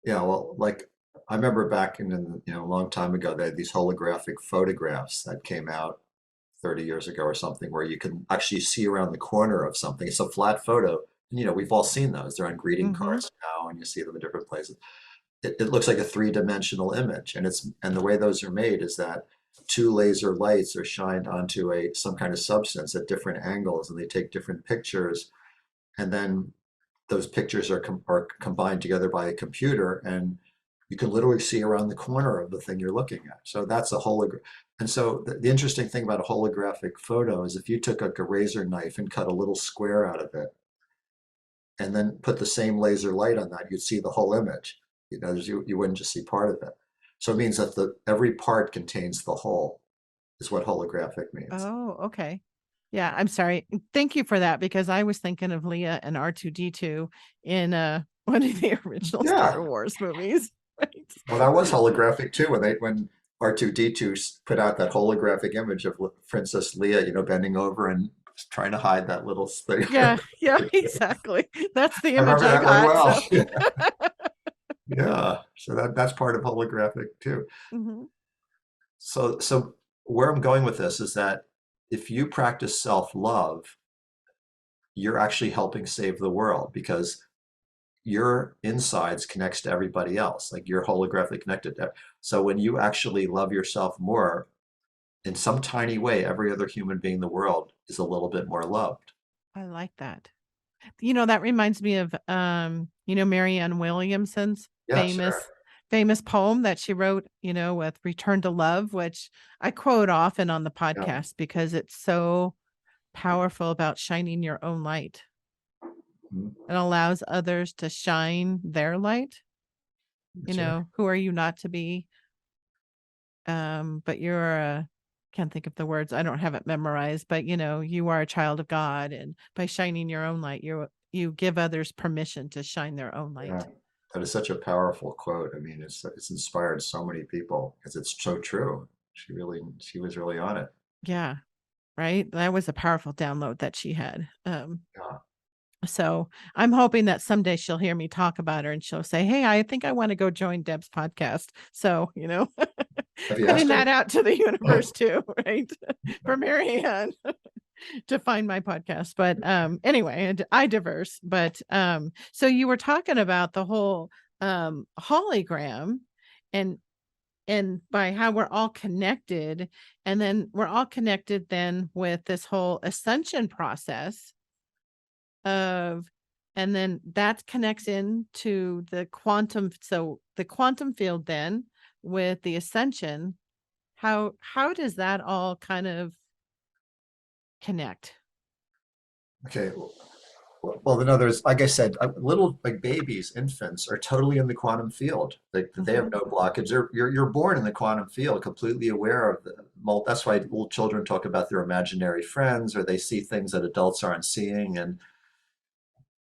Yeah, well, like I remember back a long time ago, they had these holographic photographs that came out 30 years ago or something, where you can actually see around the corner of something. It's a flat photo. And, we've all seen those. They're on greeting Mhm. cards now, and you see them in different places. It looks like a three-dimensional image, and the way those are made is that two laser lights are shined onto some kind of substance at different angles, and they take different pictures, and then those pictures are combined together by a computer, and you can literally see around the corner of the thing you're looking at. So that's a hologram. And so the interesting thing about a holographic photo is if you took like a razor knife and cut a little square out of it, and then put the same laser light on that, you'd see the whole image. You wouldn't just see part of it. So it means that every part contains the whole, is what holographic means. Oh, okay. Yeah, I'm sorry. Thank you for that because I was thinking of Leah and R2D2 in, one of the original Yeah. Star Wars movies, right? Well, that was holographic too when R2D2 put out that holographic image of Princess Leia, bending over and trying to hide that little thing. Yeah, yeah, exactly. That's the I image remember I that one got, well. so Yeah. So that's part of holographic too. Mhm. So where I'm going with this is that if you practice self-love, you're actually helping save the world because your insides connects to everybody else. Like you're holographically connected. So when you actually love yourself more, in some tiny way, every other human being in the world is a little bit more loved. I like that. That reminds me of, Marianne Williamson's Yeah, sure. famous poem that she wrote, with Return to Love, which I quote often on the Yeah. podcast because it's so powerful about shining your own light. Mhm. It allows others to shine their light. That's right. Who are you not to be? But you're a can't think of the words. I don't have it memorized, but you are a child of God, and by shining your own light, you give others permission to shine their own Yeah. light. That is such a powerful quote. I mean, it's inspired so many people because it's so true. She was really on it. Yeah, right? That was a powerful download that she had. Yeah. So I'm hoping that someday she'll hear me talk about her and she'll say, "Hey, I think I want to go join Deb's podcast." So, Have you putting asked her? that out to the universe too, right? For Marianne to find my podcast. But anyway, I diverse. But so you were talking about the whole hologram and by how we're all connected, and then we're all connected then with this whole ascension process of, and then that connects into the quantum, so the quantum field then with the ascension, how does that all kind of connect? Okay. Well, in others, like I said, little like babies, infants are totally in the quantum field. They have Mhm. no blockage. You're born in the quantum field, completely aware of the. Well, that's why little children talk about their imaginary friends, or they see things that adults aren't seeing, and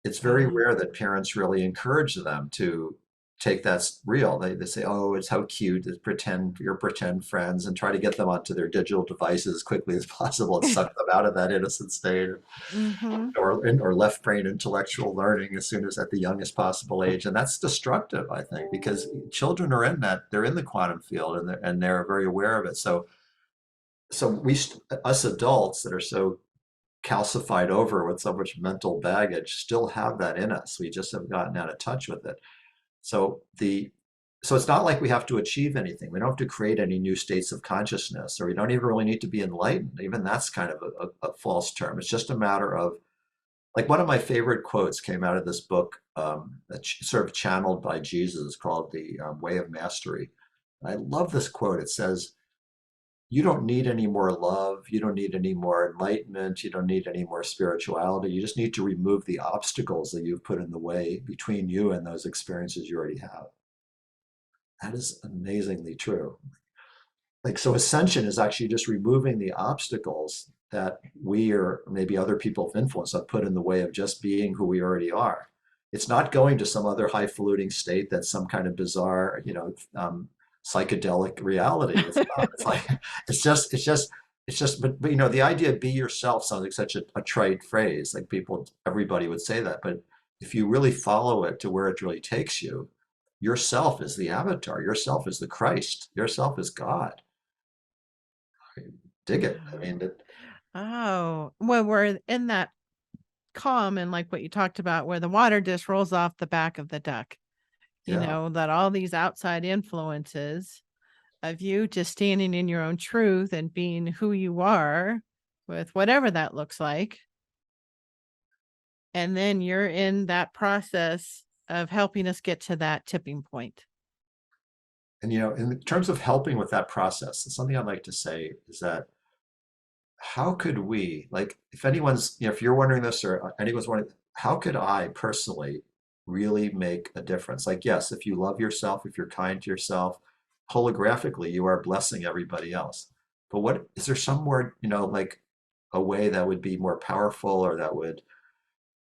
it's very Right. rare that parents really encourage them to take that's real. They say, oh, it's how cute to pretend your pretend friends and try to get them onto their digital devices as quickly as possible and suck them out of that innocent state Mhm. or left brain intellectual learning as soon as at the youngest possible age. And that's destructive, I think, because children are in that, they're in the quantum field and they're very aware of it. So us adults that are so calcified over with so much mental baggage still have that in us. We just have gotten out of touch with it. So so it's not like we have to achieve anything. We don't have to create any new states of consciousness, or we don't even really need to be enlightened. Even that's kind of a false term. It's just a matter of like one of my favorite quotes came out of this book that's sort of channeled by Jesus called The Way of Mastery. I love this quote. It says, you don't need any more love. You don't need any more enlightenment. You don't need any more spirituality. You just need to remove the obstacles that you've put in the way between you and those experiences you already have. That is amazingly true. Like, so ascension is actually just removing the obstacles that we or maybe other people of influence have put in the way of just being who we already are. It's not going to some other highfalutin state that's some kind of bizarre, psychedelic reality. It's not. It's like but the idea of be yourself sounds like such a trite phrase. Like everybody would say that, but if you really follow it to where it really takes you, yourself is the avatar, yourself is the Christ, yourself is God. Dig it. I Wow. mean, Oh, well, we're in that calm and like what you talked about where the water just rolls off the back of the duck, yeah. that all these outside influences of you just standing in your own truth and being who you are with whatever that looks like. And then you're in that process of helping us get to that tipping point. And in terms of helping with that process, something I'd like to say is that how could we, like, if anyone's, if you're wondering this or anyone's wondering, how could I personally really make a difference? Like, yes, if you love yourself, if you're kind to yourself, holographically, you are blessing everybody else. But what is there some more, like a way that would be more powerful or that would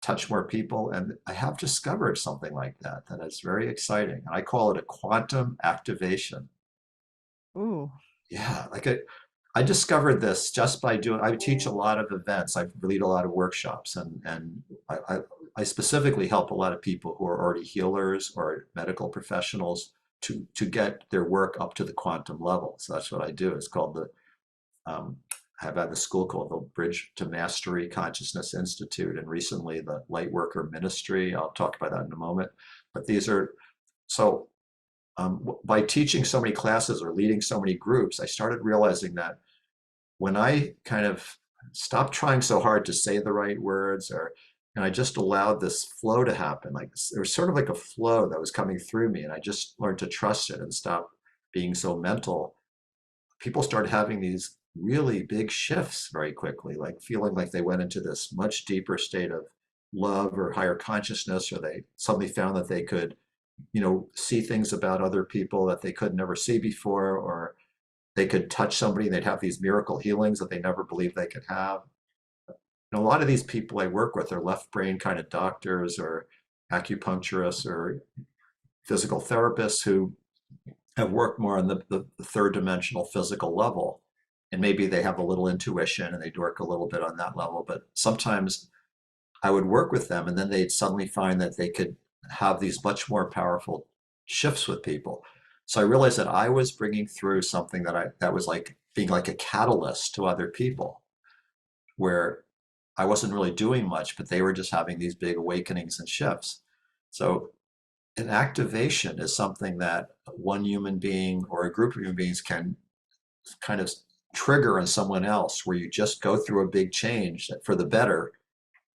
touch more people? And I have discovered something like that that is very exciting. And I call it a quantum activation. Ooh. Yeah, I discovered this just by I teach a lot of events. I lead a lot of workshops and I specifically help a lot of people who are already healers or medical professionals to get their work up to the quantum level. So that's what I do. It's called Um, I've had the school called the Bridge to Mastery Consciousness Institute, and recently the Lightworker Ministry. I'll talk about that in a moment. But these are so by teaching so many classes or leading so many groups, I started realizing that when I kind of stopped trying so hard to say the right words, and I just allowed this flow to happen, like there was sort of like a flow that was coming through me, and I just learned to trust it and stop being so mental. People started having these really big shifts very quickly, like feeling like they went into this much deeper state of love or higher consciousness, or they suddenly found that they could, see things about other people that they could never see before, or they could touch somebody and they'd have these miracle healings that they never believed they could have. And a lot of these people I work with are left brain kind of doctors or acupuncturists or physical therapists who have worked more on the third dimensional physical level. And maybe they have a little intuition and they'd work a little bit on that level. But sometimes I would work with them and then they'd suddenly find that they could have these much more powerful shifts with people. So I realized that I was bringing through something that was like being like a catalyst to other people, where I wasn't really doing much, but they were just having these big awakenings and shifts. So an activation is something that one human being or a group of human beings can kind of trigger in someone else, where you just go through a big change for the better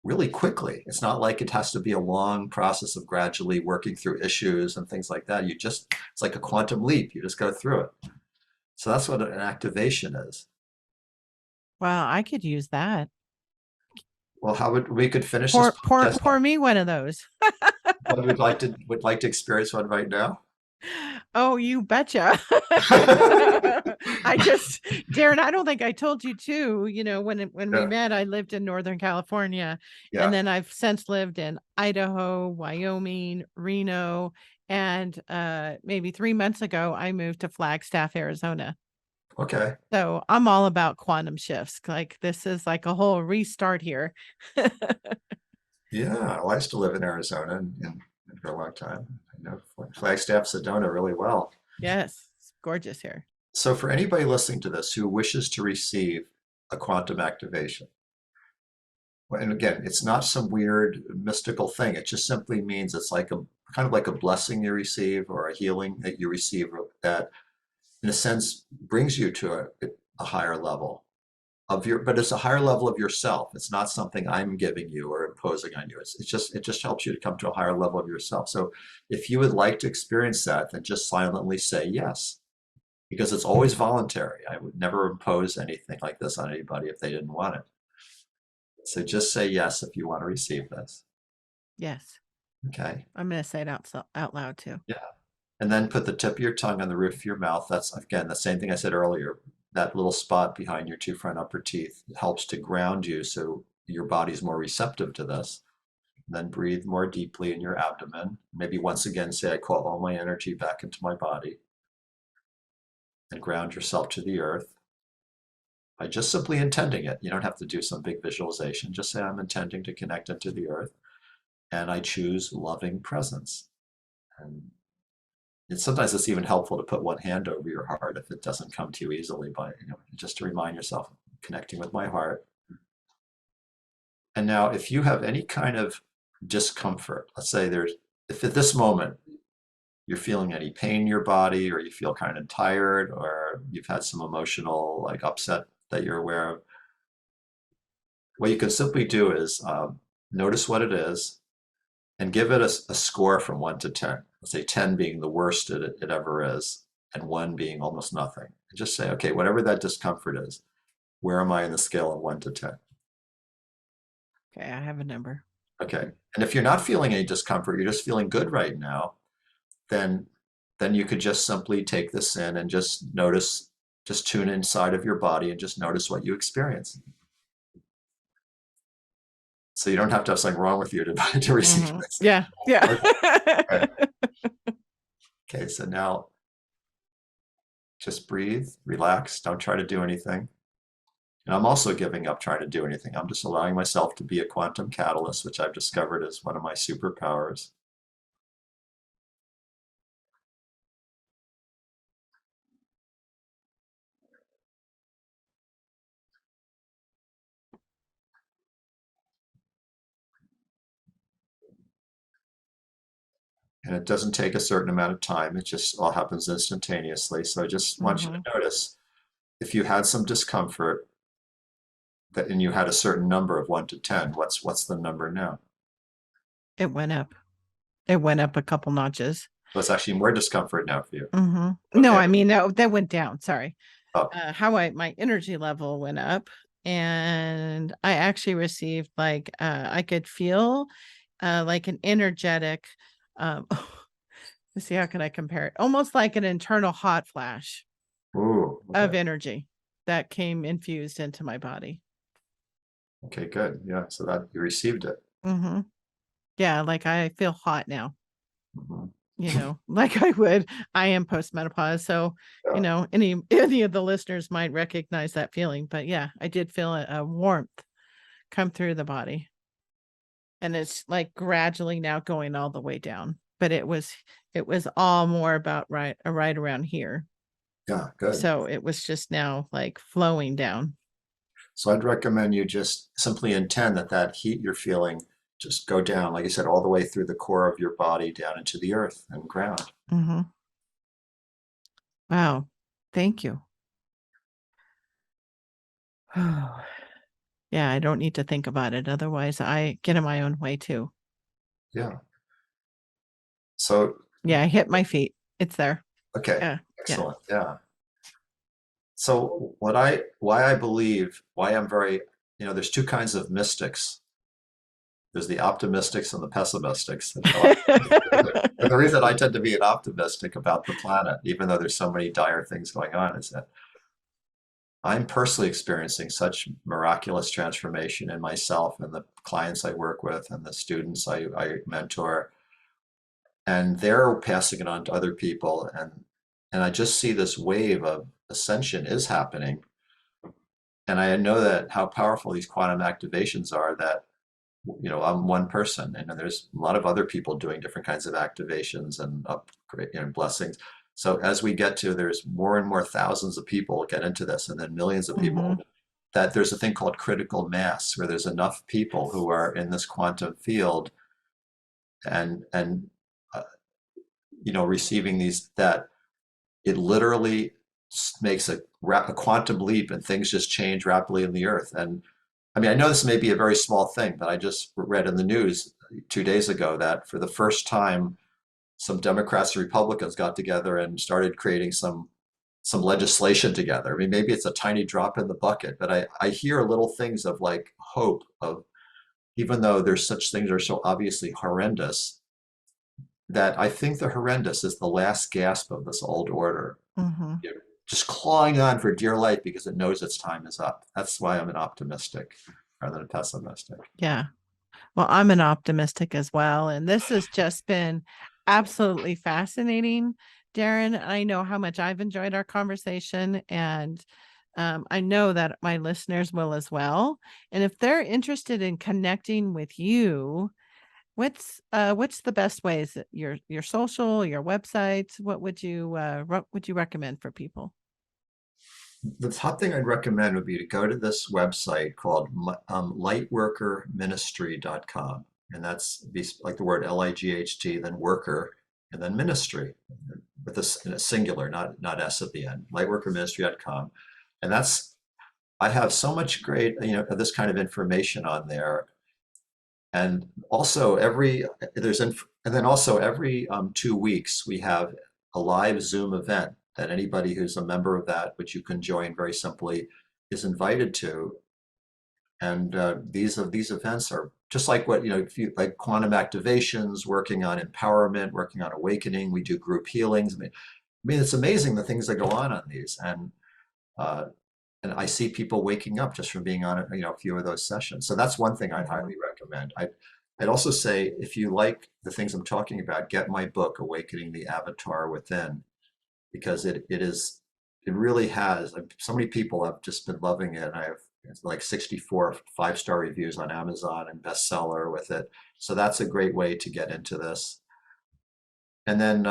really quickly. It's not like it has to be a long process of gradually working through issues and things like that. It's like a quantum leap. You just go through it. So that's what an activation is. Wow, I could use that. Well, how would we could finish this podcast? Pour me one of those. What would like to experience one right now? Oh, you betcha. Darren, I don't think I told you too, when we Yeah, met, I lived in Northern California, and yeah. then I've since lived in Idaho, Wyoming, Reno, and maybe 3 months ago I moved to Flagstaff, Arizona. Okay. So I'm all about quantum shifts. Like this is like a whole restart here. Yeah. Well, I used to live in Arizona and for a long time. I know Flagstaff, Sedona really well. Yes, it's gorgeous here. So for anybody listening to this who wishes to receive a quantum activation, and again, it's not some weird mystical thing. It just simply means it's like a kind of like a blessing you receive or a healing that you receive that, in a sense, brings you to a higher level but it's a higher level of yourself. It's not something I'm giving you or imposing on you. It just helps you to come to a higher level of yourself. So if you would like to experience that, then just silently say yes, because it's always voluntary. I would never impose anything like this on anybody if they didn't want it. So just say yes if you want to receive this. Yes. Okay. I'm going to say it out loud too. Yeah. And then put the tip of your tongue on the roof of your mouth. That's, again, the same thing I said earlier. That little spot behind your two front upper teeth helps to ground you so your body's more receptive to this. And then breathe more deeply in your abdomen. Maybe once again say, I call all my energy back into my body. And ground yourself to the earth by just simply intending it. You don't have to do some big visualization. Just say, I'm intending to connect into the earth. And I choose loving presence. And sometimes it's even helpful to put one hand over your heart if it doesn't come to you easily, by just to remind yourself, connecting with my heart. And now if you have any kind of discomfort, let's say if at this moment you're feeling any pain in your body, or you feel kind of tired, or you've had some emotional like upset that you're aware of, what you can simply do is notice what it is and give it a score from 1 to 10. Let's say 10 being the worst it ever is, and 1 being almost nothing. And just say, okay, whatever that discomfort is, where am I in the scale of 1 to 10? Okay, I have a number. Okay. And if you're not feeling any discomfort, you're just feeling good right now, then you could just simply take this in and just notice, just tune inside of your body and just notice what you experience. So you don't have to have something wrong with you to receive this. Yeah. Yeah. Okay. Okay, so now just breathe, relax, don't try to do anything. And I'm also giving up trying to do anything. I'm just allowing myself to be a quantum catalyst, which I've discovered is one of my superpowers. and it doesn't take a certain amount of time. It just all happens instantaneously. So I just want you Hmm. to notice if you had some discomfort that and you had a certain number of 1 to 10, what's the number now? It went up. It went up a couple notches. So it's actually more discomfort now for you. Hmm. No, Okay. I mean that went down. Sorry. Oh, How I my energy level went up, and I actually received like I could feel like an energetic. Let's see, how can I compare it? Almost like an internal hot flash ooh, of okay. energy that came infused into my body. Okay, good. Yeah, so that you received it. Hmm. Yeah, like I feel hot now. Mhm. Like I would. I am postmenopause, so Yeah. any of the listeners might recognize that feeling. But yeah, I did feel a warmth come through the body, and it's like gradually now going all the way down. But it was all more about right around here. Yeah, good. So it was just now like flowing down. So I'd recommend you just simply intend that that heat you're feeling just go down, like you said, all the way through the core of your body down into the earth and ground. Hmm. Wow. Thank you. Yeah, I don't need to think about it. Otherwise, I get in my own way too. Yeah. So, Yeah, I hit my feet. It's there. okay, Yeah. Yeah. excellent. Yeah. So why I'm very, there's two kinds of mystics. There's the optimistics and the pessimistics. And the reason I tend to be an optimistic about the planet, even though there's so many dire things going on, is that I'm personally experiencing such miraculous transformation in myself and the clients I work with and the students I mentor, and they're passing it on to other people, and I just see this wave of ascension is happening, and I know that how powerful these quantum activations are. That I'm one person, and there's a lot of other people doing different kinds of activations and blessings. So as we get to, there's more and more thousands of people get into this, and then millions of people. Hmm. That there's a thing called critical mass, where there's enough people who are in this quantum field and uh, receiving these that it literally makes a quantum leap, and things just change rapidly in the earth. And I mean, I know this may be a very small thing, but I just read in the news 2 days ago that for the first time, some Democrats and Republicans got together and started creating some legislation together. I mean, maybe it's a tiny drop in the bucket, but I hear little things of like hope of, even though there's such things are so obviously horrendous, that I think the horrendous is the last gasp of this old order. Hmm. You know, just clawing on for dear life because it knows its time is up. That's why I'm an optimistic rather than a pessimistic. Yeah. Well, I'm an optimistic as well. And this has just been absolutely fascinating, Darren. I know how much I've enjoyed our conversation, and I know that my listeners will as well. And if they're interested in connecting with you, what's the best ways? Your social, your website? What would you recommend for people? The top thing I'd recommend would be to go to this website called lightworkerministry.com. And that's like the word L-I-G-H-T, then worker, and then ministry with this in a singular, not S at the end, lightworkerministry.com. And I have so much great, this kind of information on there. And also and then also every 2 weeks we have a live Zoom event that anybody who's a member of that, which you can join very simply, is invited to. And these events are just like what if you like quantum activations, working on empowerment, working on awakening. We do group healings. I mean, it's amazing the things that go on these, uh, and I see people waking up just from being on a few of those sessions. So that's one thing I'd Mhm. highly recommend. I'd also say if you like the things I'm talking about, get my book, Awakening the Avatar Within, because it really has. So many people have just been loving it. And I have like 64 5-star reviews on Amazon and bestseller with it. So that's a great way to get into this. And then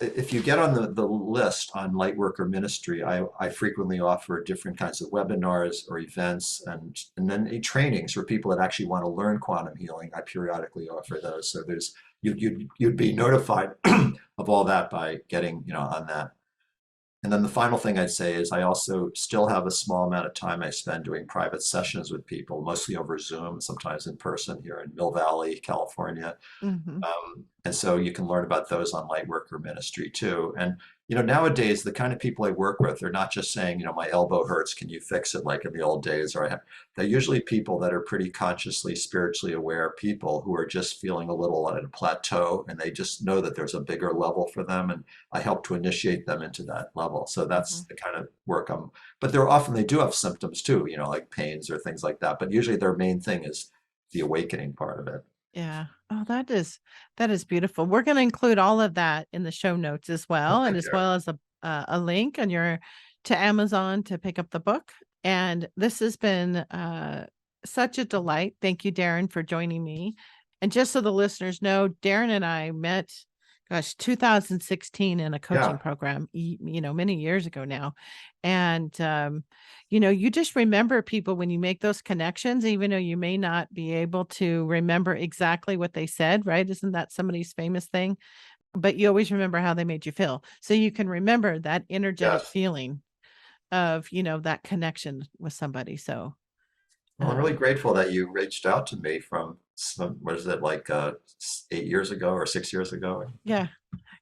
if you get on the list on Lightworker Ministry, I frequently offer different kinds of webinars or events and then trainings for people that actually want to learn quantum healing. I periodically offer those. So there's you'd be notified of all that by getting, on that. And then the final thing I'd say is I also still have a small amount of time I spend doing private sessions with people, mostly over Zoom, sometimes in person here in Mill Valley, California. Mhm. And so you can learn about those on Lightworker Ministry too. And nowadays the kind of people I work with, they're not just saying, my elbow hurts, can you fix it like in the old days? Or they're usually people that are pretty consciously, spiritually aware people who are just feeling a little at a plateau, and they just know that there's a bigger level for them. And I help to initiate them into that level. So that's Mhm. the kind of work I'm, but they do have symptoms too, like pains or things like that. But usually their main thing is the awakening part of it. Yeah. Oh, that is beautiful. We're going to include all of that in the show notes as Oh, well, and good, as Darren. well as a link on your to Amazon to pick up the book. And this has been such a delight. Thank you, Darren, for joining me. And just so the listeners know, Darren and I met, gosh, 2016 in a Yeah. coaching program, many years ago now. And you just remember people when you make those connections, even though you may not be able to remember exactly what they said, right? Isn't that somebody's famous thing? But you always remember how they made you feel. So you can remember that energetic Yes. feeling of, that connection with somebody. So, Well, I'm really um, grateful that you reached out to me from what is it, like 8 years ago or 6 years ago? yeah.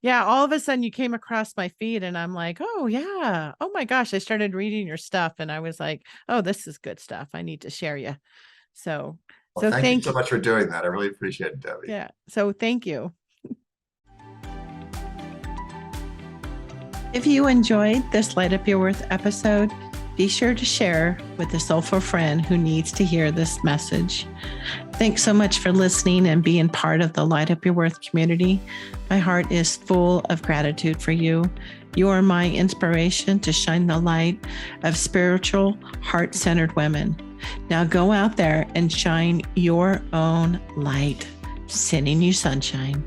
Yeah. All of a sudden you came across my feed and I'm like, oh, yeah. Oh my gosh. I started reading your stuff and I was like, oh, this is good stuff. I need to share you. So, Well, so thank you thank so you. much for doing that. I really appreciate it, Debbie. Yeah. So thank you. If you enjoyed this Light Up Your Worth episode, be sure to share with a soulful friend who needs to hear this message. Thanks so much for listening and being part of the Light Up Your Worth community. My heart is full of gratitude for you. You are my inspiration to shine the light of spiritual, heart-centered women. Now go out there and shine your own light. Sending you sunshine.